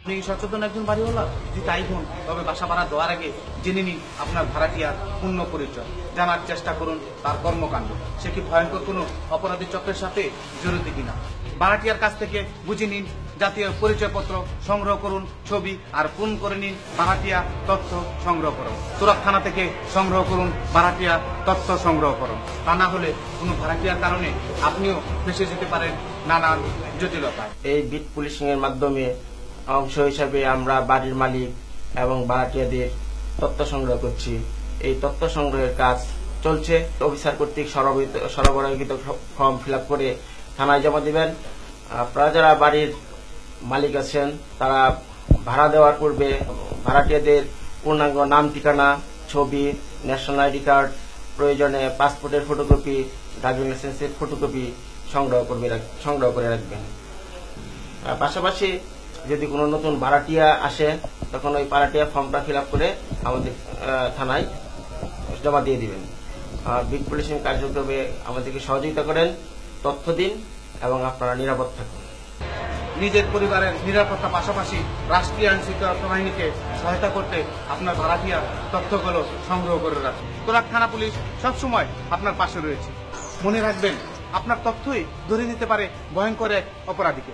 আপনি সচেতন একজন বাড়িওয়ালা? যদি তাই হন তবে বাসা ভাড়া দেওয়ার আগে জেনে নিন আপনার ভাড়াটিয়ার পূর্ণ পরিচয়। জানার চেষ্টা করুন তার কর্মকাণ্ড, সে কি ভয়ঙ্কর কোনো অপরাধী চক্রের সাথে জড়িত কিনা। ভাড়াটিয়ার কাছ থেকে বুঝে নিন জাতীয় পরিচয়পত্র সংগ্রহ করুন, ছবি আর পূরণ করে নিন ভাড়াটিয়া তথ্য সংগ্রহ করুন। তুরাগ থানা থেকে সংগ্রহ করুন ভাড়াটিয়া তথ্য সংগ্রহ করুন। তা না হলে কোনো ভাড়াটিয়ার কারণে আপনিও ফেঁসে যেতে পারেন নানান জটিলতায়। এই বিট পুলিশিং এর মাধ্যমে অংশ হিসাবে আমরা বাড়ির মালিক এবং ভাড়াটিয়াদের তথ্য সংগ্রহ করছি। এই তথ্য সংগ্রহের কাজ চলছে। অফিসার কর্তৃক সরবরাহিত ফর্ম ফিল আপ করে থানায় জমা দিবেন। আপনারা যারা বাড়ির মালিক আছেন তারা ভাড়া দেওয়ার পূর্বে ভাড়াটিয়াদের পূর্ণাঙ্গ নাম, ঠিকানা, ছবি, ন্যাশনাল আইডি কার্ড, প্রয়োজনে পাসপোর্টের ফটোকপি, ড্রাইভিং লাইসেন্সের ফটোকপি সংগ্রহ করে রাখবেন। পাশাপাশি যদি কোনো নতুন ভাড়াটিয়া আসে তখন ওই ভাড়াটিয়া ফর্মটা ফিল আপ করে আমাদের থানায় জমা দিয়ে দিবেন। বিট পুলিশিং কার্যক্রমে আমাদেরকে সহযোগিতা করেন, তথ্য দিন এবং আপনারা নিরাপদ থাকুন। নিজের পরিবারের নিরাপত্তার পাশাপাশি রাষ্ট্রীয় আইন শৃঙ্খলা বাহিনীকে সহায়তা করতে আপনার ভাড়াটিয়া তথ্যগুলো সংগ্রহ করে রাখুন। তুরাগ থানা পুলিশ সবসময় আপনার পাশে রয়েছে। মনে রাখবেন, আপনার তথ্যই ধরে দিতে পারে ভয়ঙ্কর এক অপরাধীকে।